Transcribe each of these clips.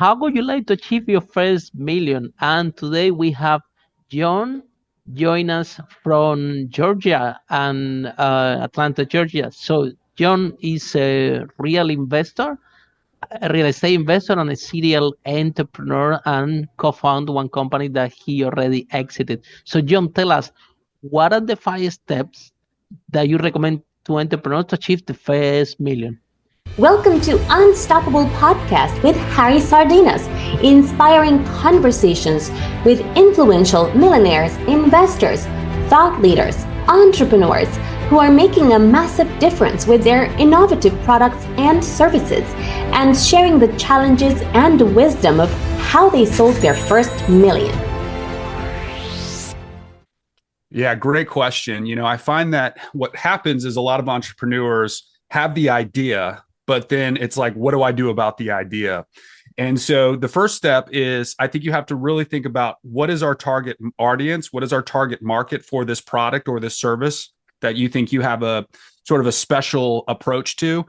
how would you like to achieve your first million? And today we have John join us from Georgia and Atlanta, Georgia. So John is a real investor, a real estate investor and a serial entrepreneur and co-founded one company that he already exited. So John, tell us, what are the 5 steps that you recommend to entrepreneurs to achieve the first million? Welcome to Unstoppable Podcast with Harry Sardinas, inspiring conversations with influential millionaires, investors, thought leaders, entrepreneurs who are making a massive difference with their innovative products and services, and sharing the challenges and wisdom of how they sold their first million. Yeah, great question. I find that what happens is a lot of entrepreneurs have the idea, but then it's like, what do I do about the idea? And so the first step is, I think you have to really think about, what is our target audience? What is our target market for this product or this service that you think you have a sort of a special approach to?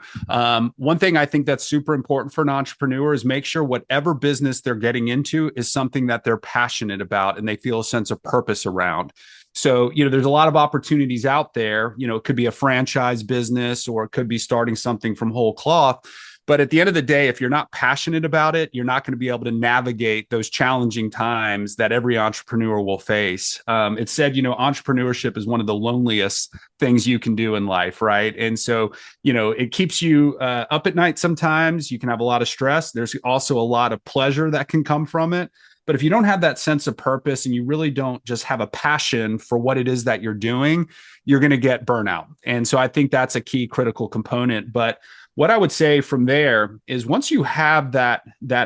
One thing I think that's super important for an entrepreneur is make sure whatever business they're getting into is something that they're passionate about and they feel a sense of purpose around. So, there's a lot of opportunities out there. It could be a franchise business, or it could be starting something from whole cloth. But at the end of the day, if you're not passionate about it, you're not going to be able to navigate those challenging times that every entrepreneur will face. It's said, entrepreneurship is one of the loneliest things you can do in life, right? And so, it keeps you up at night sometimes. You can have a lot of stress. There's also a lot of pleasure that can come from it. But if you don't have that sense of purpose and you really don't just have a passion for what it is that you're doing, you're going to get burnout. And so I think that's a key critical component. But what I would say from there is, once you have that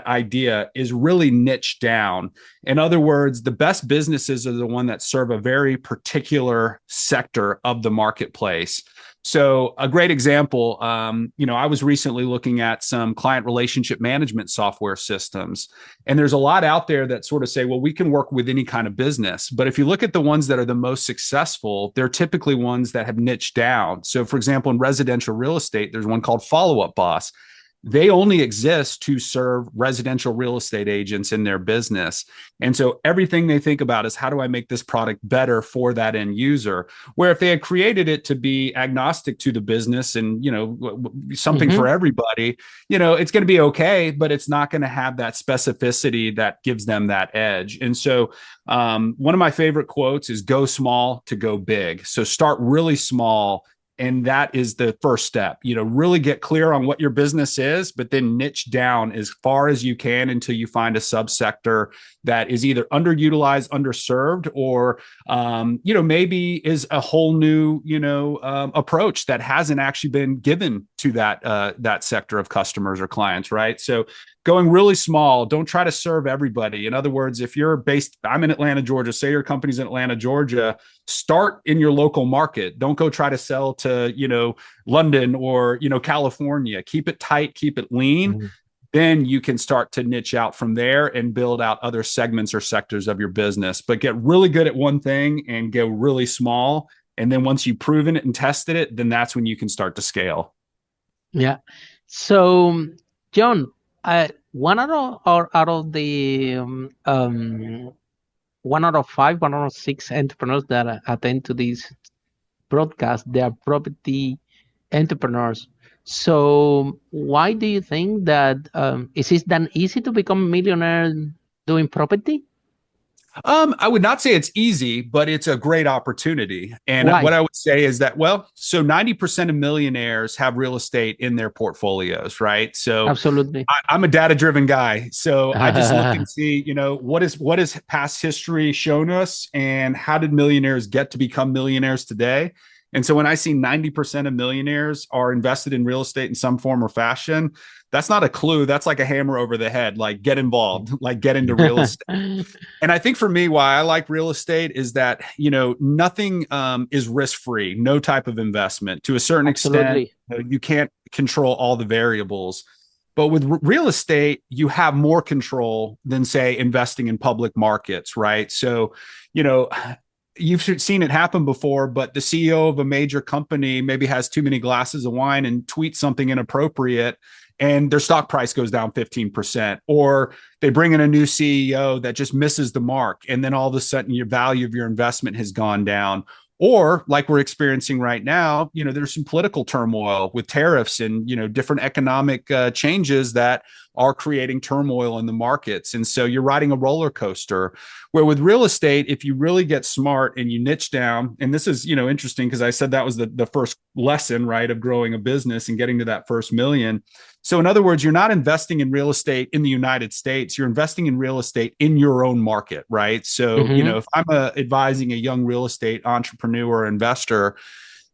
idea, is really niche down. In other words, the best businesses are the one that serve a very particular sector of the marketplace. So a great example, I was recently looking at some client relationship management software systems, and there's a lot out there that sort of say, well, we can work with any kind of business. But if you look at the ones that are the most successful, they're typically ones that have niched down. So for example, in residential real estate, there's one called Follow Up Boss. They only exist to serve residential real estate agents in their business. And so everything they think about is, how do I make this product better for that end user? Where if they had created it to be agnostic to the business and, something for everybody, it's going to be okay, but it's not going to have that specificity that gives them that edge. And so one of my favorite quotes is, go small to go big. So start really small. And that is the first step. Really get clear on what your business is, but then niche down as far as you can until you find a subsector that is either underutilized, underserved, or, maybe is a whole new, approach that hasn't actually been given to that sector of customers or clients, right? So going really small, don't try to serve everybody. In other words, if I'm in Atlanta, Georgia, say your company's in Atlanta, Georgia, start in your local market. Don't go try to sell to, London or, California. Keep it tight, keep it lean. Then you can start to niche out from there and build out other segments or sectors of your business. But get really good at one thing and go really small. And then once you've proven it and tested it, then that's when you can start to scale. Yeah. So, John, one out of the 1 out of 5, 1 out of 6 entrepreneurs that attend to this broadcast, they are property entrepreneurs. So why do you think that is it that easy to become a millionaire doing property? I would not say it's easy, but it's a great opportunity. And Why? what I would say is that, so 90% of millionaires have real estate in their portfolios, right? So Absolutely. I'm a data-driven guy. So I just look and see, what is past history shown us, and how did millionaires get to become millionaires today? And so when I see 90% of millionaires are invested in real estate in some form or fashion, that's not a clue. That's like a hammer over the head. Like, get involved, like get into real estate. And I think for me, why I like real estate is that, nothing is risk-free, no type of investment. To a certain Absolutely. extent, you can't control all the variables. But with real estate, you have more control than, say, investing in public markets, right? So, you've seen it happen before, but the CEO of a major company maybe has too many glasses of wine and tweets something inappropriate, and their stock price goes down 15%, or they bring in a new CEO that just misses the mark, and then all of a sudden your value of your investment has gone down. Or like we're experiencing right now, there's some political turmoil with tariffs and, different economic changes that are creating turmoil in the markets. And so you're riding a roller coaster, where with real estate, if you really get smart and you niche down, and this is, interesting because I said that was the first lesson, right, of growing a business and getting to that first million. So in other words, you're not investing in real estate in the United States, you're investing in real estate in your own market, right? So, if I'm advising a young real estate entrepreneur or investor,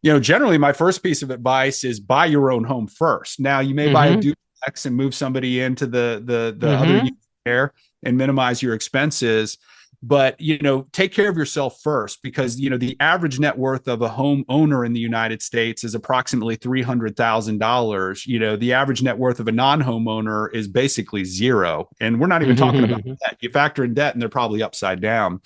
generally my first piece of advice is buy your own home first. Now you may buy a duplex and move somebody into the other unit there and minimize your expenses. But, take care of yourself first, because, the average net worth of a home owner in the United States is approximately $300,000. The average net worth of a non-homeowner is basically zero. And we're not even talking about debt. You factor in debt and they're probably upside down.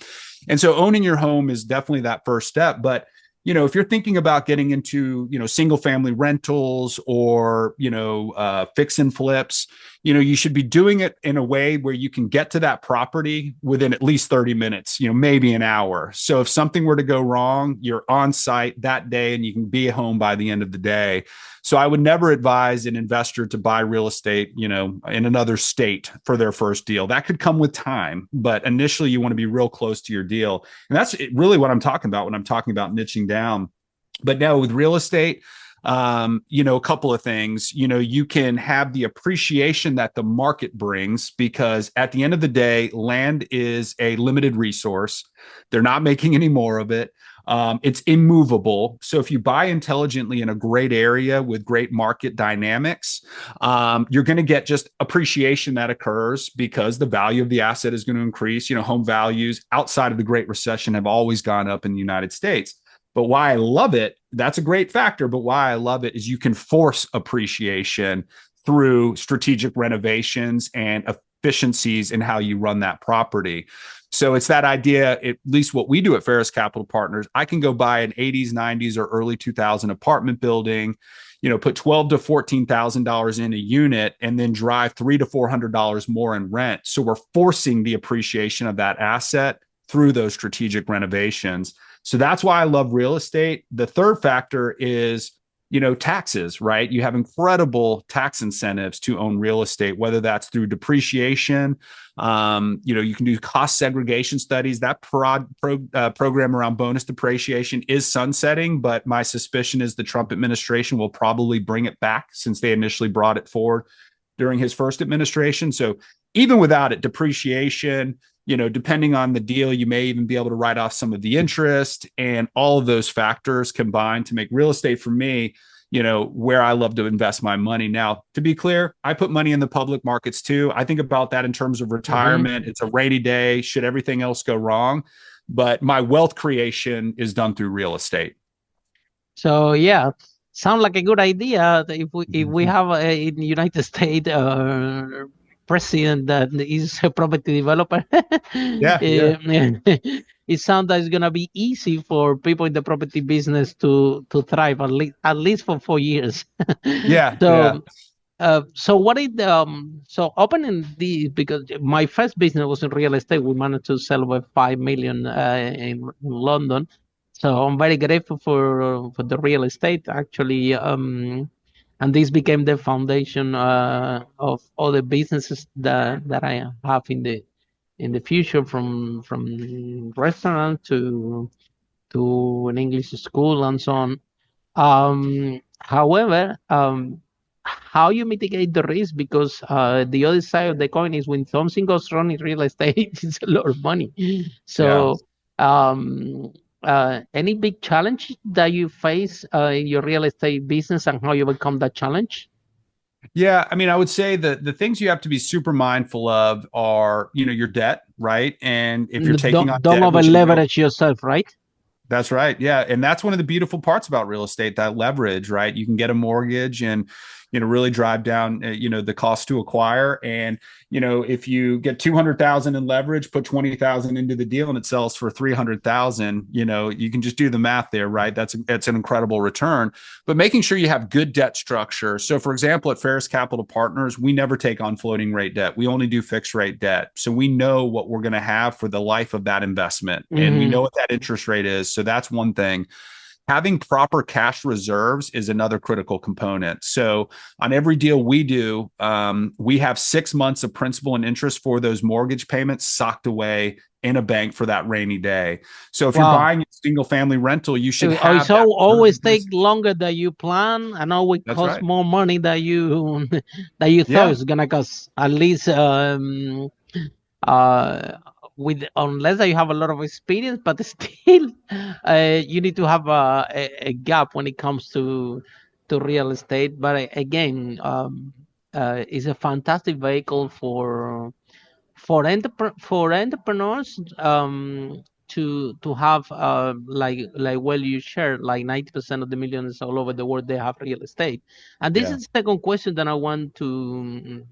And so owning your home is definitely that first step. But if you're thinking about getting into, single family rentals or, fix and flips, you should be doing it in a way where you can get to that property within at least 30 minutes, maybe an hour. So if something were to go wrong, you're on site that day and you can be home by the end of the day. So I would never advise an investor to buy real estate, in another state for their first deal. That could come with time, but initially you want to be real close to your deal. And that's really what I'm talking about when I'm talking about niching down. But now with real estate, a couple of things, you can have the appreciation that the market brings, because at the end of the day, land is a limited resource. They're not making any more of it. It's immovable. So if you buy intelligently in a great area with great market dynamics, you're going to get just appreciation that occurs because the value of the asset is going to increase. Home values outside of the Great Recession have always gone up in the United States. But why I love it, that's a great factor. But why I love it is you can force appreciation through strategic renovations and efficiencies in how you run that property. So it's that idea, at least what we do at Ferris Capital Partners. I can go buy an 80s, 90s, or early 2000 apartment building, put $12,000 to $14,000 in a unit, and then drive $300 to $400 more in rent. So we're forcing the appreciation of that asset through those strategic renovations. So that's why I love real estate. The third factor is, taxes, right? You have incredible tax incentives to own real estate, whether that's through depreciation. You can do cost segregation studies. That program around bonus depreciation is sunsetting, but my suspicion is the Trump administration will probably bring it back, since they initially brought it forward during his first administration. So even without it, depreciation, depending on the deal, you may even be able to write off some of the interest, and all of those factors combine to make real estate, for me, where I love to invest my money. Now, to be clear, I put money in the public markets too. I think about that in terms of retirement. It's a rainy day, should everything else go wrong. But my wealth creation is done through real estate. So yeah, sound like a good idea. If we have in the United States president that is a property developer, it sounds like it's gonna be easy for people in the property business to thrive at least for 4 years. So what is so opening the, because my first business was in real estate. We managed to sell over 5 million in London. So I'm very grateful for the real estate, actually. And this became the foundation of all the businesses that I have in the future, from restaurant to an English school and so on. However, how you mitigate the risk, because the other side of the coin is when something goes wrong in real estate, it's a lot of money. So any big challenge that you face in your real estate business, and how you overcome that challenge? Yeah, I mean, I would say that the things you have to be super mindful of are, your debt, right? And if you're taking on don't debt, over leverage yourself, right? That's right. Yeah. And that's one of the beautiful parts about real estate, that leverage, right? You can get a mortgage and, really drive down, the cost to acquire. And, if you get 200,000 in leverage, put 20,000 into the deal and it sells for 300,000, you can just do the math there, right? That's an incredible return, but making sure you have good debt structure. So for example, at Ferris Capital Partners, we never take on floating rate debt. We only do fixed rate debt. So we know what we're going to have for the life of that investment, and we know what that interest rate is. So that's one thing. Having proper cash reserves is another critical component. So on every deal we do, we have 6 months of principal and interest for those mortgage payments socked away in a bank for that rainy day. So if you're buying a single family rental, you should have so always take longer than you plan, and always cost more money than you thought it's gonna cost. At least unless you have a lot of experience, but still you need to have a gap when it comes to real estate. But again, it's a fantastic vehicle for entrepreneurs to have like you shared, like 90% of the millionaires all over the world, they have real estate. And this is the second question that I want to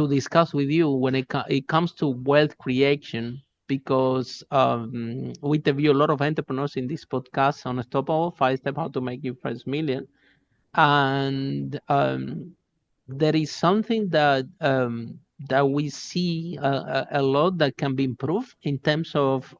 discuss with you when it comes to wealth creation, because we interview a lot of entrepreneurs in this podcast on Unstoppable 5 Steps How to Make Your First Million. And there is something that we see a lot that can be improved in terms of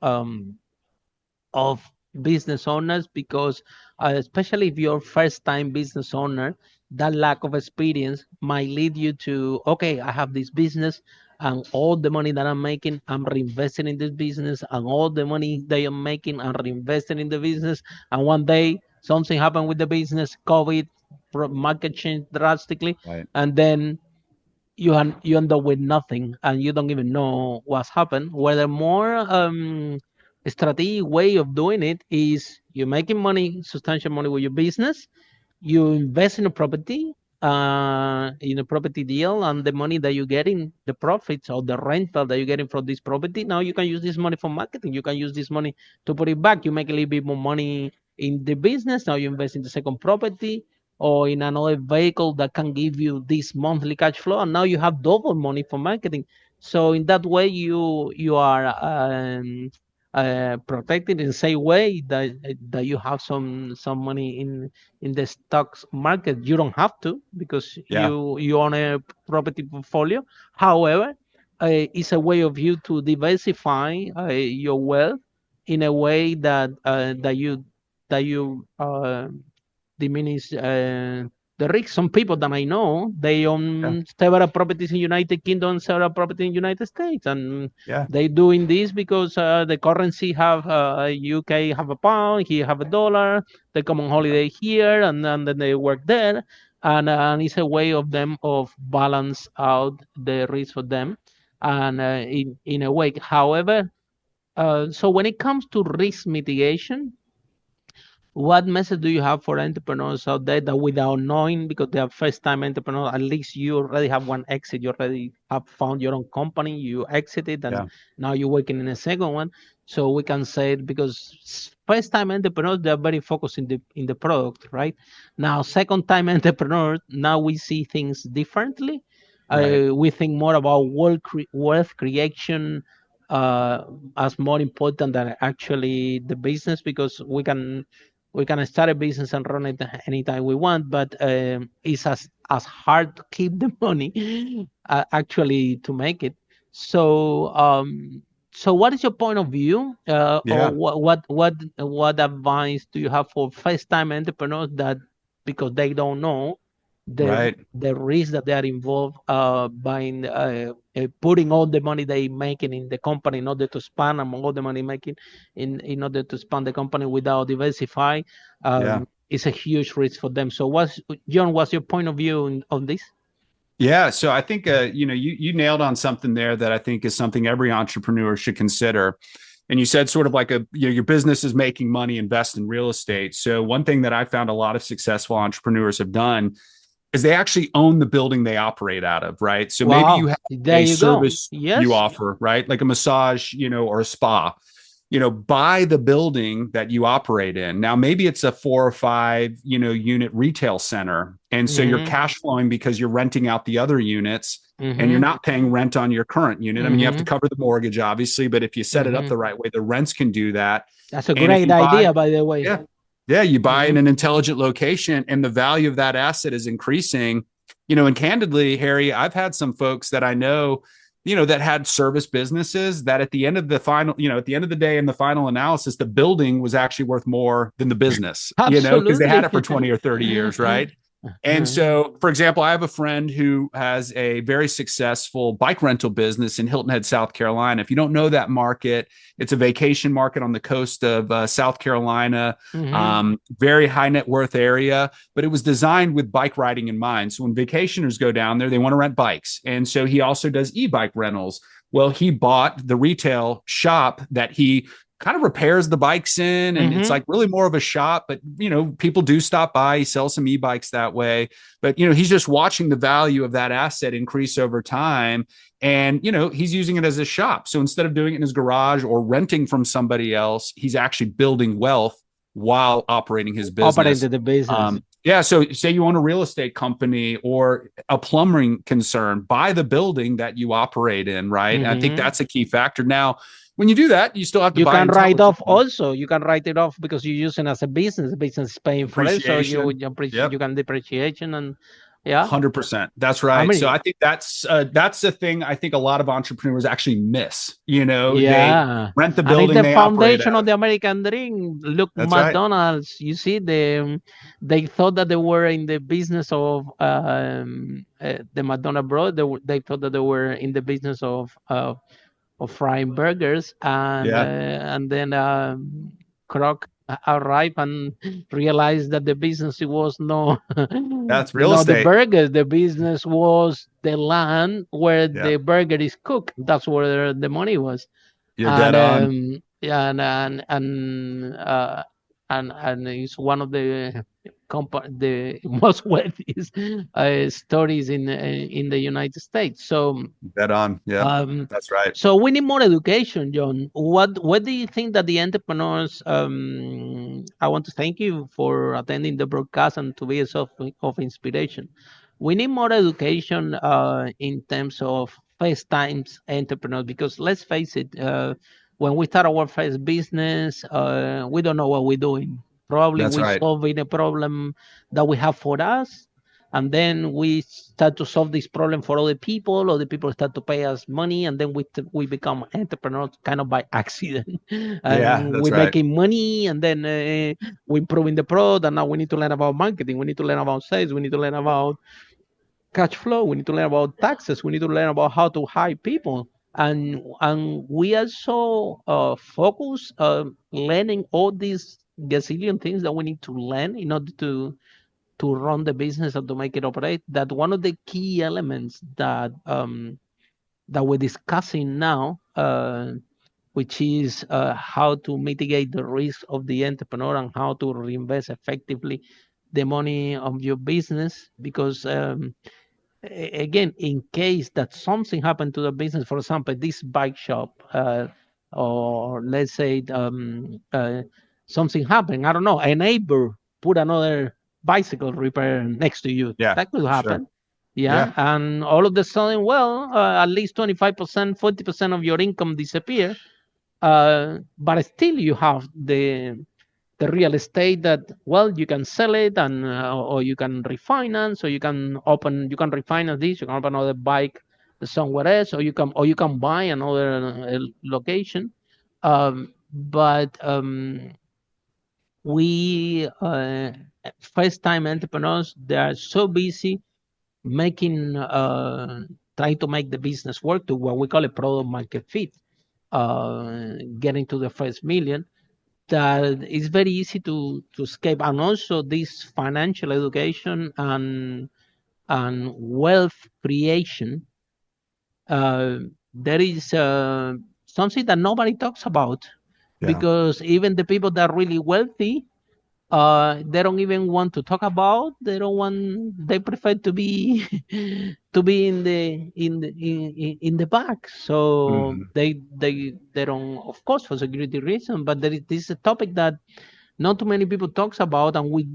business owners, because especially if you're first time business owner, that lack of experience might lead you to, okay, I have this business and all the money that I'm making, I'm reinvesting in this business, and all the money that I'm making, I'm reinvesting in the business. And one day something happened with the business, COVID, market changed drastically, and then you end up with nothing and you don't even know what's happened. Where the more strategic way of doing it is you're making money, substantial money with your business, you invest in a property, in a property deal, and the money that you get in the profits or the rental that you're getting from this property, now you can use this money for marketing. You can use this money to put it back. You make a little bit more money in the business. Now you invest in the second property or in another vehicle that can give you this monthly cash flow, and now you have double money for marketing. So in that way, you are protected in the same way that you have some money in the stocks market. You don't have to, because you own a property portfolio. However, it's a way of you to diversify your wealth in a way that you diminish the risk. Some people that I know, they own several properties in United Kingdom, several properties in United States, and they doing this because the currency have UK have a pound, here have a dollar. They come on holiday here, and then they work there, and it's a way of them of balance out the risk for them, and in a way. However, so when it comes to risk mitigation, what message do you have for entrepreneurs out there that, without knowing, because they are first-time entrepreneurs, at least you already have one exit, you already have found your own company, you exited, and now you're working in a second one. So we can say it, because first-time entrepreneurs, they are very focused in the product, right? Now, second-time entrepreneurs, now we see things differently. We think more about wealth creation as more important than actually the business, because we can start a business and run it anytime we want, but it's as hard to keep the money actually to make it. So so what is your point of view, or what advice do you have for first time entrepreneurs, that because they don't know the risk that they are involved by putting all the money they making in the company in order to expand, and all the money making in order to expand the company without diversify, it's a huge risk for them. So John, what's your point of view on this? Yeah, so I think you nailed on something there that I think is something every entrepreneur should consider. And you said sort of like your business is making money, invest in real estate. So one thing that I found a lot of successful entrepreneurs have done is they actually own the building they operate out of, right? So maybe you have a service you offer, right? Like a massage, or a spa. buy the building that you operate in. Now, maybe it's a 4 or 5, unit retail center. And so you're cash flowing because you're renting out the other units and you're not paying rent on your current unit. I mean, you have to cover the mortgage, obviously, but if you set it up the right way, the rents can do that. That's a And if great you buy, idea, by the way. yeah, you buy in an intelligent location and the value of that asset is increasing. And candidly, Harry, I've had some folks that I know, that had service businesses that at the end of the final, at the end of the day in the final analysis, the building was actually worth more than the business, because they had it for 20 or 30 years, right? And so, for example, I have a friend who has a very successful bike rental business in Hilton Head, South Carolina. If you don't know that market, it's a vacation market on the coast of South Carolina, very high net worth area, but it was designed with bike riding in mind. So when vacationers go down there, they want to rent bikes. And so he also does e-bike rentals. Well, he bought the retail shop that he kind of repairs the bikes in, and it's like really more of a shop, but people do stop by. He sells some e-bikes that way, but he's just watching the value of that asset increase over time, and he's using it as a shop. So instead of doing it in his garage or renting from somebody else, he's actually building wealth while operating his business. Operating the business. Yeah. So say you own a real estate company or a plumbing concern, buy the building that you operate in, right? And I think that's a key factor. Now, when you do that, you still have to you buy can write off also. You can write it off because you're using it as a business. The business is paying for it, so you can depreciation and 100%. That's right. So I think that's the thing I think a lot of entrepreneurs actually miss. They rent the building. And it's the foundation of the American dream. Look, that's McDonald's. Right. You see, they thought that they were in the business of the McDonald's bro. They thought that they were in the business of frying burgers, and then Kroc arrived and realized that the business was that's real estate. The burgers. The business was the land where the burger is cooked. That's where the money was. You're dead on. And it's one of the most wealthiest stories in the United States. So dead on. Yeah, that's right. So we need more education, John. What do you think that the entrepreneurs? I want to thank you for attending the broadcast and to be a source of inspiration. We need more education in terms of first times entrepreneurs, because let's face it, when we start our first business, we don't know what we're doing. Probably we're solving a problem that we have for us, and then we start to solve this problem for other people, or the people start to pay us money, and then we become entrepreneurs kind of by accident. We're making money, and then we're improving the product, and now we need to learn about marketing, we need to learn about sales, we need to learn about cash flow, we need to learn about taxes, we need to learn about how to hire people. And we also focus learning all these gazillion things that we need to learn in order to run the business and to make it operate. That one of the key elements that we're discussing now, which is how to mitigate the risk of the entrepreneur and how to reinvest effectively the money of your business, because again, in case that something happened to the business, for example, this bike shop, or let's say something happened, I don't know, a neighbor put another bicycle repair next to you. That could happen. And all of a sudden, at least 25%, 40% of your income disappear, but still you have the real estate that, you can sell it, and or you can refinance, or you can refinance this, you can open another bike somewhere else, or you can buy another location. But we first time entrepreneurs, they are so busy making trying to make the business work to what we call a product market fit, getting to the first million, that it's very easy to escape. And also this financial education and wealth creation, there is something that nobody talks about, because even the people that are really wealthy, they don't even want to talk about. They don't want. They prefer to be to be in the back. So Mhm. they don't, of course, for security reasons. But this is a topic that not too many people talks about, and we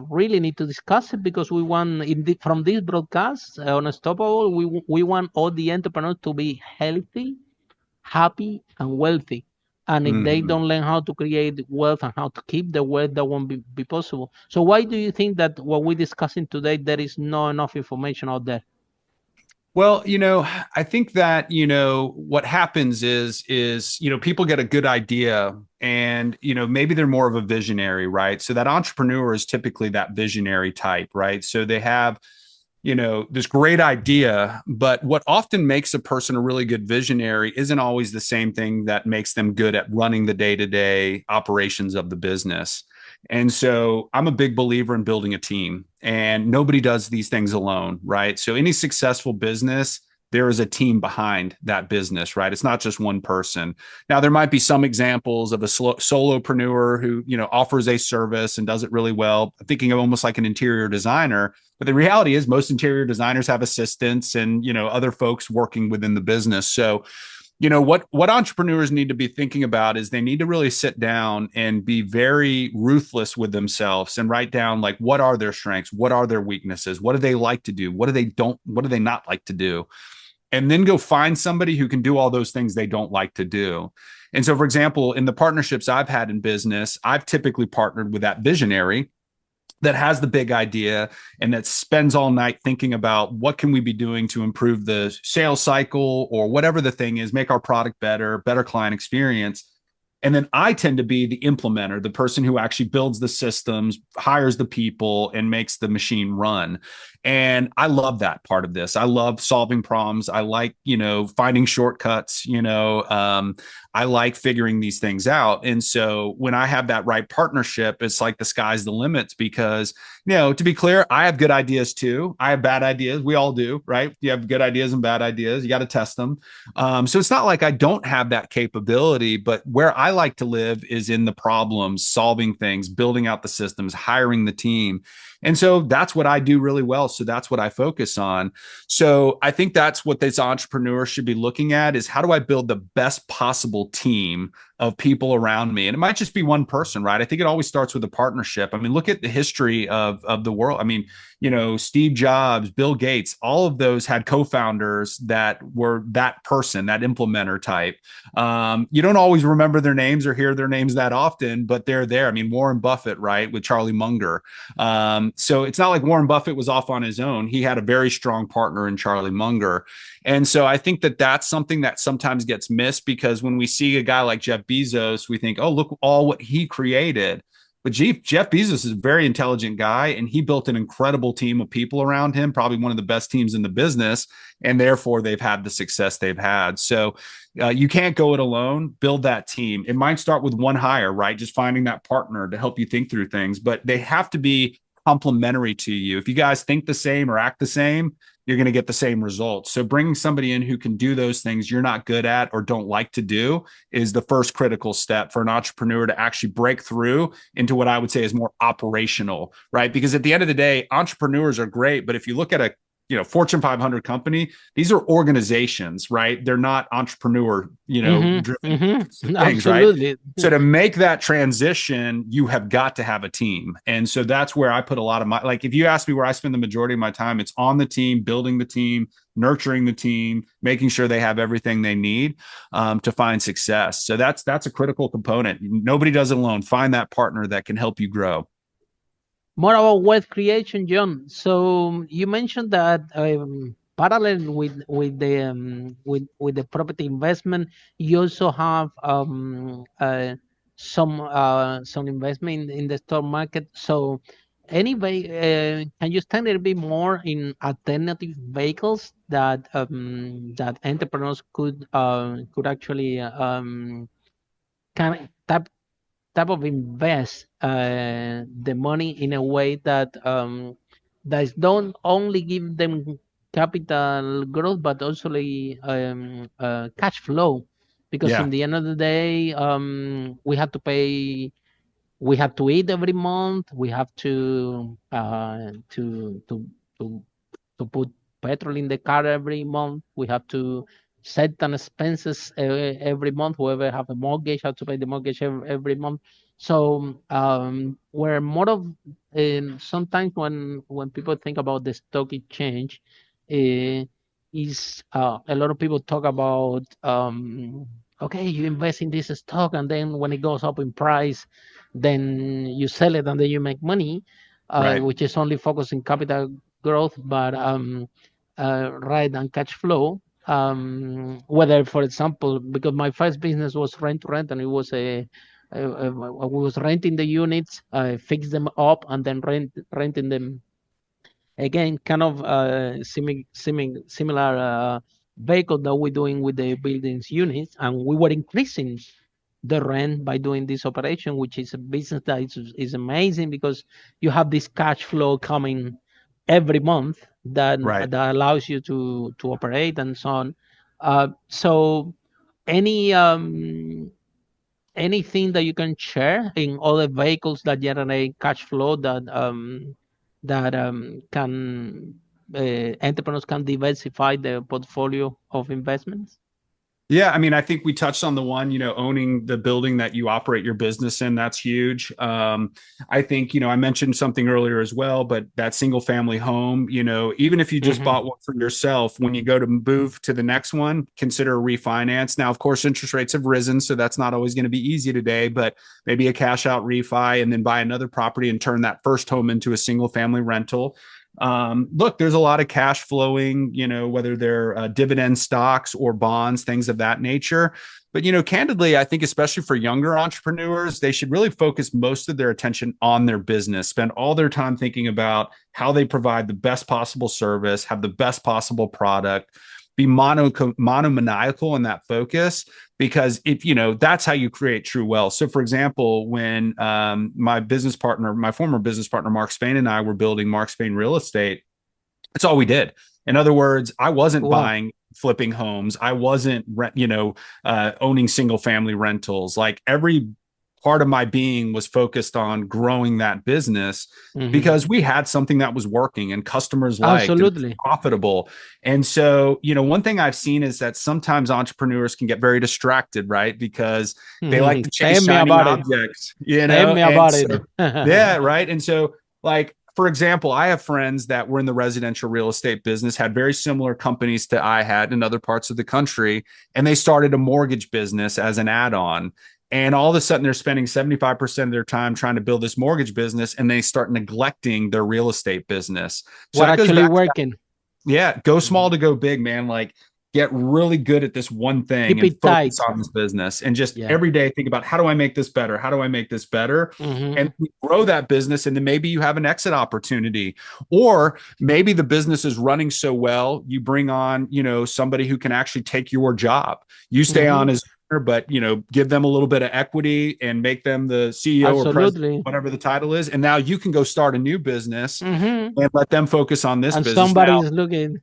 really need to discuss it because we want from this broadcast, Unstoppable, we want all the entrepreneurs to be healthy, happy, and wealthy. And if they Mhm. don't learn how to create wealth and how to keep the wealth, that won't be possible. So why do you think that what we're discussing today, there is not enough information out there? Well, I think that, what happens is, people get a good idea and, maybe they're more of a visionary, right? So that entrepreneur is typically that visionary type, right? So they have, this great idea, but what often makes a person a really good visionary isn't always the same thing that makes them good at running the day-to-day operations of the business. And so I'm a big believer in building a team, and nobody does these things alone, right? So any successful business, there is a team behind that business, right? It's not just one person. Now, there might be some examples of a solopreneur who, offers a service and does it really well. I'm thinking of almost like an interior designer. But the reality is most interior designers have assistants and, other folks working within the business. So, what entrepreneurs need to be thinking about is they need to really sit down and be very ruthless with themselves and write down, like, what are their strengths, what are their weaknesses, what do they like to do, what do they not like to do, and then go find somebody who can do all those things they don't like to do. And so, for example, in the partnerships I've had in business, I've typically partnered with that visionary that has the big idea and that spends all night thinking about what can we be doing to improve the sales cycle or whatever the thing is, make our product better client experience. And then I tend to be the implementer, the person who actually builds the systems, hires the people, and makes the machine run. And I love that part of this. I love solving problems. I like, finding shortcuts, I like figuring these things out. And so when I have that right partnership, it's like the sky's the limits because, to be clear, I have good ideas too. I have bad ideas. We all do, right? You have good ideas and bad ideas. You got to test them. So it's not like I don't have that capability, but where I like to live is in the problems, solving things, building out the systems, hiring the team. And so that's what I do really well. So that's what I focus on. So I think that's what this entrepreneur should be looking at is how do I build the best possible team of people around me? And it might just be one person, right? I think it always starts with a partnership. I mean, look at the history of the world. I mean, Steve Jobs, Bill Gates, all of those had co-founders that were that person, that implementer type. You don't always remember their names or hear their names that often, but they're there. I mean, Warren Buffett, right, with Charlie Munger. So it's not like Warren Buffett was off on his own. He had a very strong partner in Charlie Munger. And so I think that that's something that sometimes gets missed because when we see a guy like Jeff Bezos, we think, oh, look all what he created. But Jeff Bezos is a very intelligent guy, and he built an incredible team of people around him, probably one of the best teams in the business, and therefore they've had the success they've had. So you can't go it alone. Build that team. It might start with one hire, right? Just finding that partner to help you think through things, but they have to be complementary to you. If you guys think the same or act the same, you're going to get the same results. So bringing somebody in who can do those things you're not good at or don't like to do is the first critical step for an entrepreneur to actually break through into what I would say is more operational, right? Because at the end of the day, entrepreneurs are great, but if you look at a Fortune 500 company, these are organizations, right? They're not entrepreneur, driven things, Absolutely. right? So to make that transition, you have got to have a team. And so that's where I put a lot of my, like, if you ask me where I spend the majority of my time, it's on the team, building the team, nurturing the team, making sure they have everything they need to find success. So that's a critical component. Nobody does it alone. Find that partner that can help you grow. More about wealth creation, John. So you mentioned that parallel with the property investment, you also have some investment in the stock market. So anyway, can you stand a little bit more in alternative vehicles that entrepreneurs could actually kind of type of invest the money in a way that don't only give them capital growth but also cash flow, because Yeah. in the end of the day we have to pay we have to eat every month. We have to to put petrol in the car every month. We have to set an expenses every month. Whoever have a mortgage have to pay the mortgage every month. So we're more of sometimes when people think about the stock exchange, uh, is a lot of people talk about okay, you invest in this stock and then when it goes up in price, then you sell it and then you make money, Right. which is only focusing capital growth, but right and cash flow. Whether, for example, because my first business was rent to rent, and it was we was renting the units, fix them up, and then renting them again, kind of similar vehicle that we're doing with the buildings units, and we were increasing the rent by doing this operation, which is a business that is amazing because you have this cash flow coming every month Right. that allows you to operate and so on. So any anything that you can share in other vehicles that generate cash flow that can entrepreneurs can diversify their portfolio of investments? Yeah, I mean, I think we touched on the one, owning the building that you operate your business in. That's huge. I think, I mentioned something earlier as well, but that single family home, even if you just Mm-hmm. bought one for yourself, when you go to move to the next one, consider a refinance. Now, of course, interest rates have risen, so that's not always going to be easy today, but maybe a cash out refi and then buy another property and turn that first home into a single family rental. Look, there's a lot of cash flowing, whether they're dividend stocks or bonds, things of that nature. But, candidly, I think especially for younger entrepreneurs, they should really focus most of their attention on their business, spend all their time thinking about how they provide the best possible service, have the best possible product, be monomaniacal in that focus, because if that's how you create true wealth. So for example, when my former business partner Mark Spain and I were building Mark Spain Real Estate, that's all we did. In other words, I wasn't Wow. buying flipping homes, I wasn't owning single family rentals. Like every part of my being was focused on growing that business Mm-hmm. because we had something that was working and customers liked and it was Absolutely. profitable. And so, one thing I've seen is that sometimes entrepreneurs can get very distracted, right? Because they like Mm-hmm. to Tell chase me shiny about it. objects, Tell me and about so, it. yeah, right. And so, like, for example, I have friends that were in the residential real estate business, had very similar companies to I had in other parts of the country, and they started a mortgage business as an add-on. And all of a sudden, they're spending 75% of their time trying to build this mortgage business, and they start neglecting their real estate business. So What that goes actually back to that, working? yeah, go small Mhm. to go big, man. Like, get really good at this one thing Keep and it focus tight. on this business, and just Yeah. every day think about, how do I make this better? How do I make this better? Mm-hmm. And grow that business. And then maybe you have an exit opportunity, or maybe the business is running so well, you bring on, somebody who can actually take your job. You stay Mm-hmm. on as owner, but, give them a little bit of equity and make them the CEO or president, Absolutely. whatever the title is. And now you can go start a new business Mm-hmm. and let them focus on this And business. somebody Now, is looking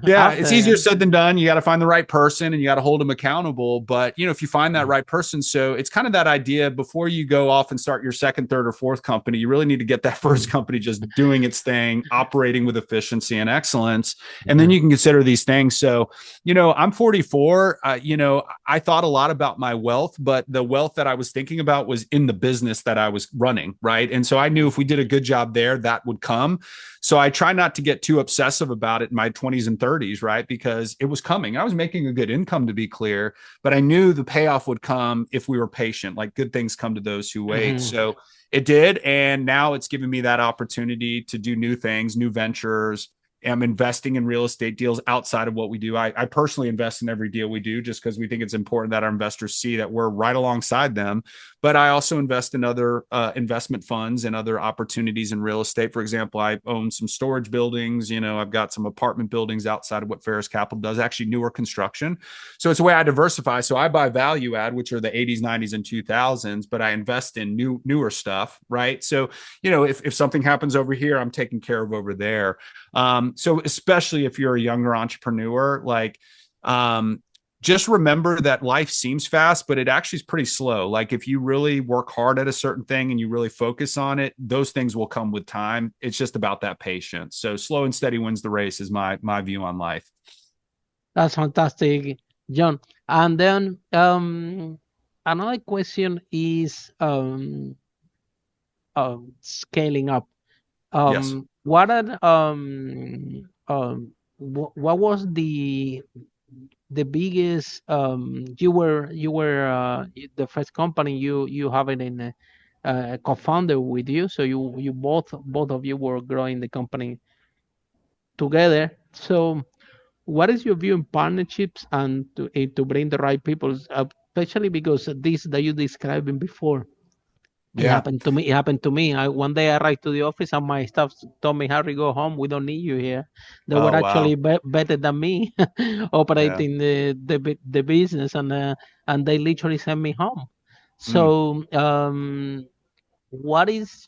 yeah, after it's easier him. said than done. You got to find the right person and you got to hold them accountable. But, if you find that right person, so it's kind of that idea before you go off and start your second, third, or fourth company, you really need to get that first company just doing its thing, operating with efficiency and excellence. And then Yeah. you can consider these things. So, I'm 44. I thought a lot about my wealth, but the wealth that I was thinking about was in the business that I was running. Right. And so I knew if we did a good job there, that would come. So I try not to get too obsessive about it in my 20s and 30s, right? Because it was coming. I was making a good income, to be clear, but I knew the payoff would come if we were patient. Like, good things come to those who wait. Mm-hmm. So it did. And now it's given me that opportunity to do new things, new ventures. I'm investing in real estate deals outside of what we do. I personally invest in every deal we do just because we think it's important that our investors see that we're right alongside them. But I also invest in other investment funds and other opportunities in real estate. For example, I own some storage buildings. I've got some apartment buildings outside of what Ferris Capital does, actually newer construction. So it's a way I diversify. So I buy value add, which are the 80s, 90s, and 2000s, but I invest in newer stuff, right? So, if something happens over here, I'm taken care of over there. So especially if you're a younger entrepreneur, like, just remember that life seems fast, but it actually is pretty slow. Like if you really work hard at a certain thing and you really focus on it, those things will come with time. It's just about that patience. So slow and steady wins the race is my view on life. That's fantastic, John. And then another question is scaling up. Yes. What are what was the biggest you were the first company you have it in a co-founder with you, so you both of you were growing the company together. So what is your view in partnerships and to bring the right people, especially because this that you describing before? It Yeah. happened to me. It happened to me. One day I arrived to the office and my staff told me, "Harry, go home. We don't need you here." They were Oh, wow. actually better than me Yeah. operating the business, and they literally sent me home. Mm. So, what is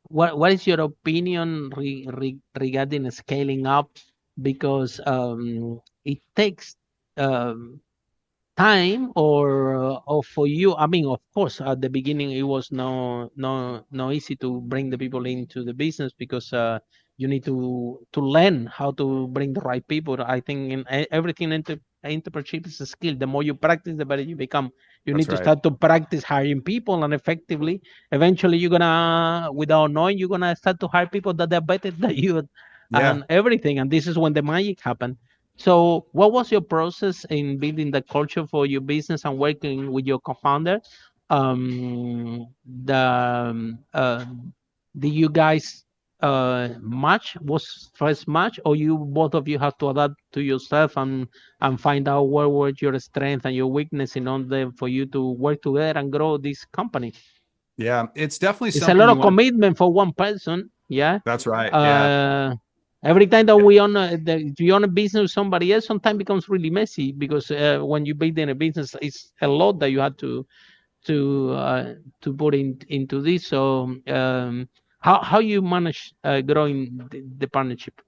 what is your opinion regarding scaling up? Because it takes um, time, or for you, I mean, of course at the beginning it was no easy to bring the people into the business, because you need to learn how to bring the right people. I think in everything entrepreneurship is a skill. The more you practice, the better you become. You That's need to right. start to practice hiring people, and effectively eventually you're gonna, without knowing, you're gonna start to hire people that are better than you Yeah. and everything, and this is when the magic happens. So, what was your process in building the culture for your business and working with your co-founder? The Did you guys match? Was first match, or you both of you have to adapt to yourself and find out where were your strength and your weakness in order for you to work together and grow this company? Yeah. It's definitely It's a something lot you of want to. commitment for one person. Yeah. That's right. Yeah. Uh, every time that we own a business with somebody else, sometimes becomes really messy, because when you build in a business, it's a lot that you have to to put into this. So how you manage growing the partnership?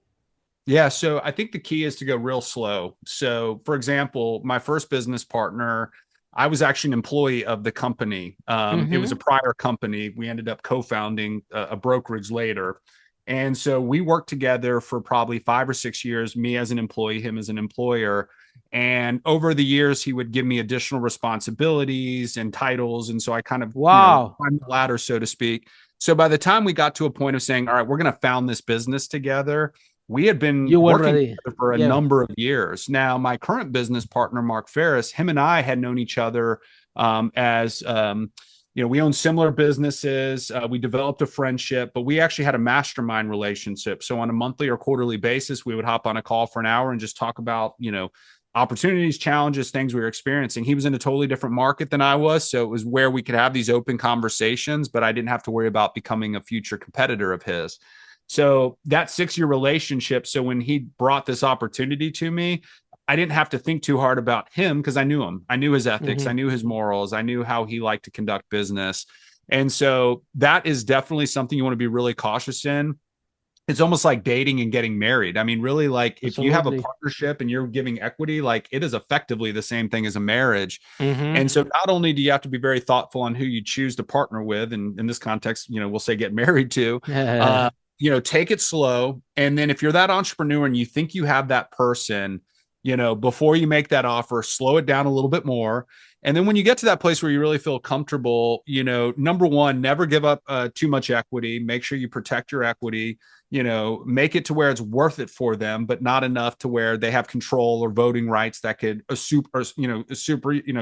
Yeah. So I think the key is to go real slow. So, for example, my first business partner, I was actually an employee of the company. It was a Mm-hmm. prior company. We ended up co founding a brokerage later. And so we worked together for probably 5 or 6 years, me as an employee, him as an employer. And over the years, he would give me additional responsibilities and titles. And so I kind of, Wow, climbed the ladder, so to speak. So by the time we got to a point of saying, all right, we're going to found this business together, we had been you were working ready. together for a Yeah. number of years. Now, my current business partner, Mark Ferris, him and I had known each other as we own similar businesses. We developed a friendship, but we actually had a mastermind relationship. So on a monthly or quarterly basis, we would hop on a call for an hour and just talk about, opportunities, challenges, things we were experiencing. He was in a totally different market than I was. So it was where we could have these open conversations, but I didn't have to worry about becoming a future competitor of his. So that 6 year relationship. So when he brought this opportunity to me, I didn't have to think too hard about him because I knew him. I knew his ethics. I Mm-hmm. knew his morals. I knew how he liked to conduct business. And so that is definitely something you want to be really cautious in. It's almost like dating and getting married. I mean, really, like if you have a Absolutely. partnership and you're giving equity, like it is effectively the same thing as a marriage. Mm-hmm. And so not only do you have to be very thoughtful on who you choose to partner with, and in this context, we'll say get married to, uh, take it slow. And then if you're that entrepreneur and you think you have that person, before you make that offer, slow it down a little bit more. And then when you get to that place where you really feel comfortable, number one, never give up too much equity. Make sure you protect your equity, make it to where it's worth it for them, but not enough to where they have control or voting rights that could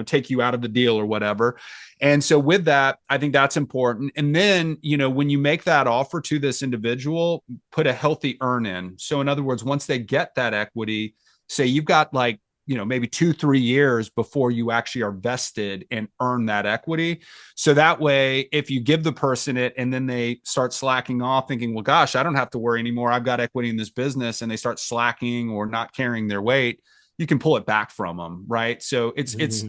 take you out of the deal or whatever. And so with that, I think that's important. And then, when you make that offer to this individual, put a healthy earn in. So in other words, once they get that equity, say you've got like, maybe 2-3 years before you actually are vested and earn that equity. So that way, if you give the person it and then they start slacking off thinking, well, gosh, I don't have to worry anymore. I've got equity in this business, and they start slacking or not carrying their weight, you can pull it back from them. Right. So it's,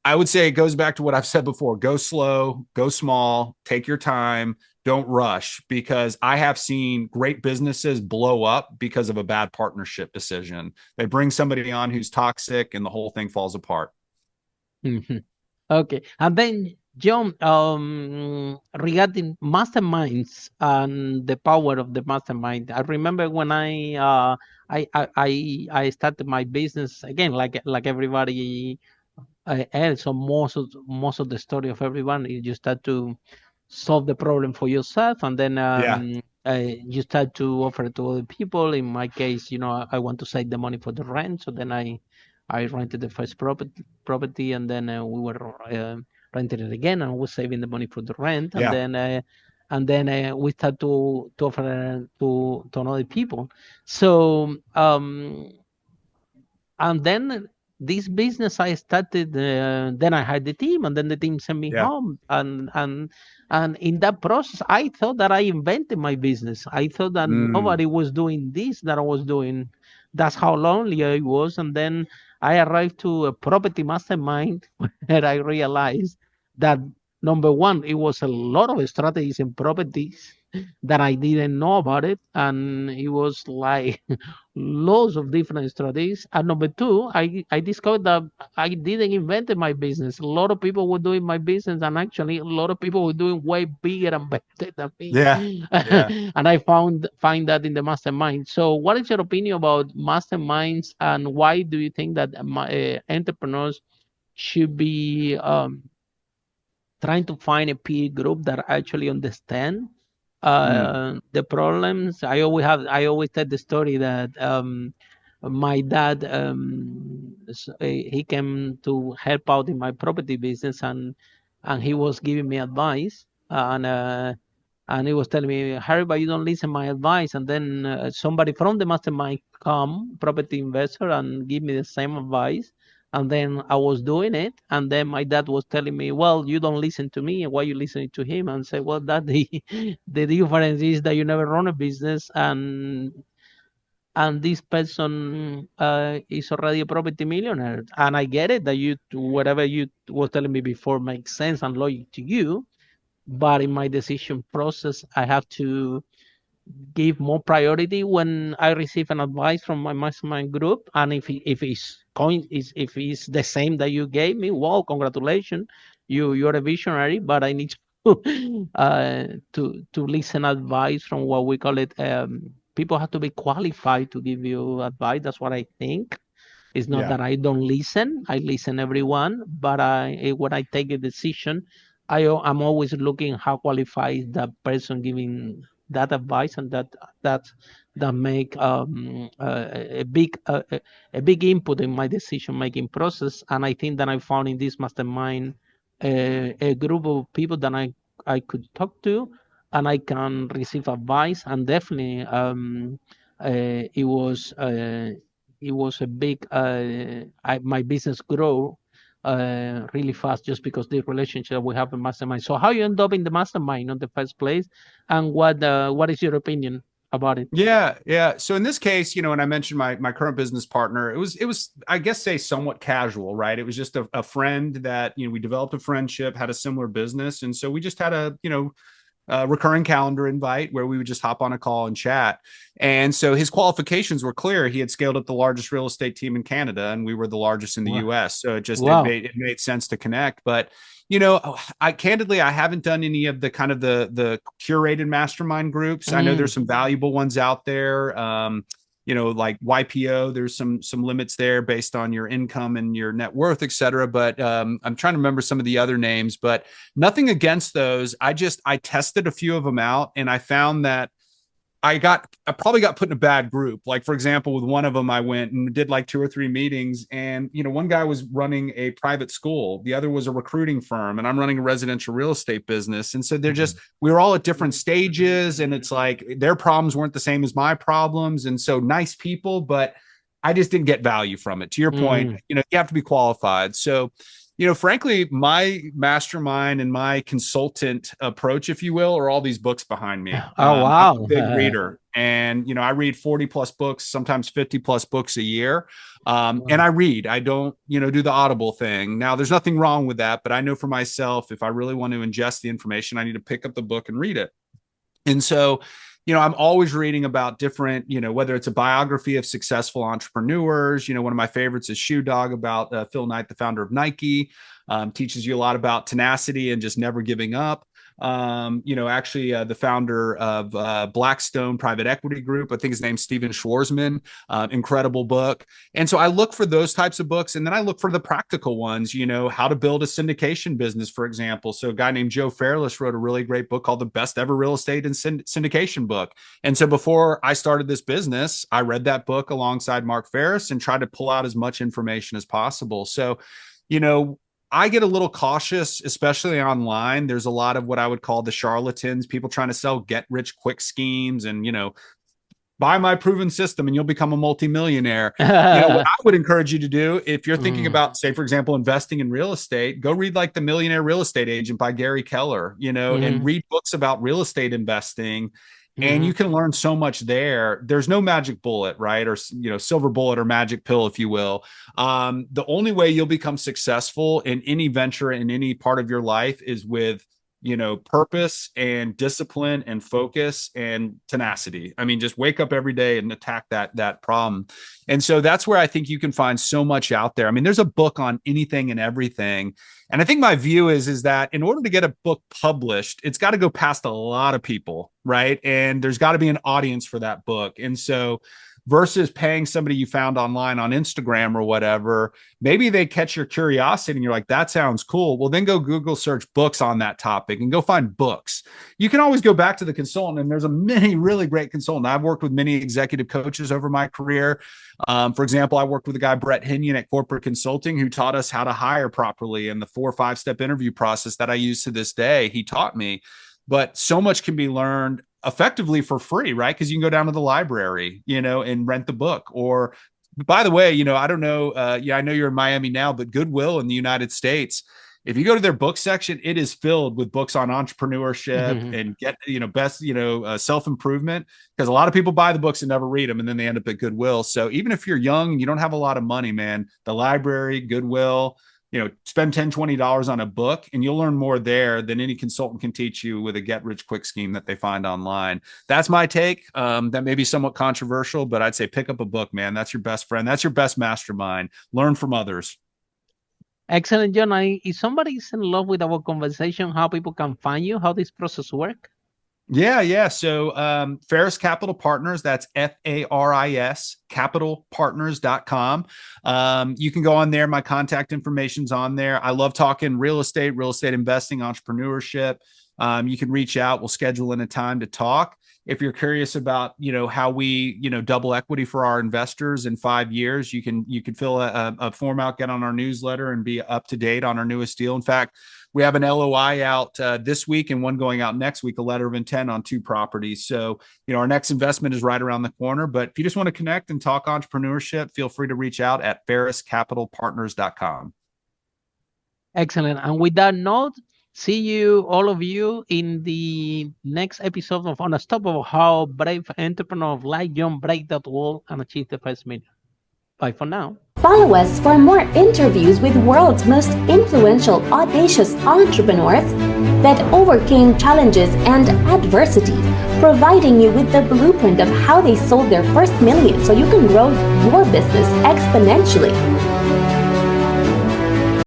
I would say it goes back to what I've said before, go slow, go small, take your time, Don't rush, because I have seen great businesses blow up because of a bad partnership decision. They bring somebody on who's toxic and the whole thing falls apart. Mhm. Okay. And then, John, regarding masterminds and the power of the mastermind, I remember when I started my business again, like everybody else. So most of the story of everyone is you start to solve the problem for yourself, and then Yeah. you start to offer it to other people. In my case, I want to save the money for the rent, so then I rented the first property, and then we were renting it again, and I was saving the money for the rent, Yeah. and then we start to offer to other people. So and then this business I started, then I hired the team, and then the team sent me Yeah. home, and in that process I thought that I invented my business. I thought that Mm. nobody was doing this that I was doing. That's how lonely I was. And then I arrived to a property mastermind where I realized that, number one, it was a lot of strategies in properties that I didn't know about it, and it was like lots of different strategies. And number two, I discovered that I didn't invent my business. A lot of people were doing my business, and actually a lot of people were doing way bigger and better than me. Yeah. Yeah. And I find that in the mastermind. So what is your opinion about masterminds, and why do you think that entrepreneurs should be trying to find a peer group that actually understand Mm. the problems? I always tell the story that my dad, he came to help out in my property business, and he was giving me advice, and he was telling me, Harry, but you don't listen my advice. And then somebody from the mastermind come, property investor, and give me the same advice. And then I was doing it, and then my dad was telling me, "Well, you don't listen to me, and why you listening to him?" And say, "Well, Daddy, the difference is that you never run a business, and this person is already a property millionaire. And I get it that whatever you was telling me before makes sense and logic to you, but in my decision process, I have to give more priority when I receive an advice from my mastermind group. And if it's the same that you gave me, well, congratulations, you're a visionary. But I need to to listen advice from what we call it. People have to be qualified to give you advice. That's what I think. It's not Yeah. that I don't listen. I listen everyone, but when I take a decision, I'm always looking how qualified that person giving that advice, and that that make a big input in my decision making process. And I think that I found in this mastermind a group of people that I could talk to, and I can receive advice. And definitely, it was a big my business grow really fast just because the relationship we have in mastermind. So how you end up in the mastermind in the first place, and what is your opinion about it? Yeah, yeah. So in this case, when I mentioned my current business partner, it was I guess say somewhat casual, right? It was just a friend that we developed a friendship, had a similar business, and so we just had a recurring calendar invite where we would just hop on a call and chat. And so his qualifications were clear. He had scaled up the largest real estate team in Canada, and we were the largest in the Wow. US. So Wow. it made sense to connect. But I haven't done any of the kind of the curated mastermind groups. I know there's Mm. some valuable ones out there. Like YPO, there's some limits there based on your income and your net worth, et cetera. But I'm trying to remember some of the other names, but nothing against those. I tested a few of them out, and I found that I probably got put in a bad group. Like, for example, with one of them, I went and did like 2 or 3 meetings, and one guy was running a private school, the other was a recruiting firm, and I'm running a residential real estate business. And so we were all at different stages, and it's like their problems weren't the same as my problems. And so nice people, but I just didn't get value from it. To your point, Mm. you have to be qualified. So frankly, my mastermind and my consultant approach, if you will, are all these books behind me. Oh, I'm a wow. big reader, and I read 40 plus books, sometimes 50 plus books a year. And Wow. I read. I don't, do the Audible thing. Now, there's nothing wrong with that, but I know for myself, if I really want to ingest the information, I need to pick up the book and read it. And so, I'm always reading about different, whether it's a biography of successful entrepreneurs. One of my favorites is Shoe Dog about Phil Knight, the founder of Nike. Teaches you a lot about tenacity and just never giving up. Actually, the founder of Blackstone Private Equity Group, I think his name's Steven Schwarzman, incredible book. And so I look for those types of books. And then I look for the practical ones, how to build a syndication business, for example. So a guy named Joe Fairless wrote a really great book called The Best Ever Real Estate and Syndication Book. And so before I started this business, I read that book alongside Mark Ferris and tried to pull out as much information as possible. So, I get a little cautious, especially online. There's a lot of what I would call the charlatans, people trying to sell get rich quick schemes and, buy my proven system and you'll become a multi-millionaire. What I would encourage you to do if you're thinking about, say, for example, investing in real estate, go read like The Millionaire Real Estate Agent by Gary Keller, and read books about real estate investing. And you can learn so much there. There's no magic bullet, right? Or, silver bullet or magic pill, if you will. The only way you'll become successful in any venture in any part of your life is with, purpose and discipline and focus and tenacity. I mean, just wake up every day and attack that problem. And so that's where I think you can find so much out there. I mean, there's a book on anything and everything. And I think my view is that in order to get a book published, it's got to go past a lot of people, right? And there's got to be an audience for that book. And so versus paying somebody you found online on Instagram or whatever, maybe they catch your curiosity and you're like, that sounds cool. Well, then go Google search books on that topic and go find books. You can always go back to the consultant, and there's many really great consultants. I've worked with many executive coaches over my career. For example, I worked with a guy, Brett Hinion at Corporate Consulting, who taught us how to hire properly, and the 4 or 5 step interview process that I use to this day, he taught me. But so much can be learned effectively for free, right? Because you can go down to the library, and rent the book. Or, by the way, I don't know. I know you're in Miami now, but Goodwill in the United States, if you go to their book section, it is filled with books on entrepreneurship and best, self-improvement, because a lot of people buy the books and never read them, and then they end up at Goodwill. So even if you're young and you don't have a lot of money, man, the library, Goodwill, spend $10, $20 on a book and you'll learn more there than any consultant can teach you with a get rich quick scheme that they find online. That's my take. That may be somewhat controversial, but I'd say pick up a book, man. That's your best friend. That's your best mastermind. Learn from others. Excellent, John. If somebody is in love with our conversation, how people can find you, how this process work? Yeah. So Ferris Capital Partners, that's FARIS, capitalpartners.com. You can go on there. My contact information's on there. I love talking real estate investing, entrepreneurship. You can reach out. We'll schedule in a time to talk. If you're curious about, how we, double equity for our investors in 5 years, you can fill a form out, get on our newsletter, and be up to date on our newest deal. In fact, we have an LOI out this week and one going out next week, a letter of intent on 2 properties. So, our next investment is right around the corner. But if you just want to connect and talk entrepreneurship, feel free to reach out at ferriscapitalpartners.com. Excellent. And with that note, see you, all of you, in the next episode of Unstoppable, how brave entrepreneurs like John break that wall and achieve the first million. Bye for now. Follow us for more interviews with world's most influential, audacious entrepreneurs that overcame challenges and adversity, providing you with the blueprint of how they sold their first million so you can grow your business exponentially.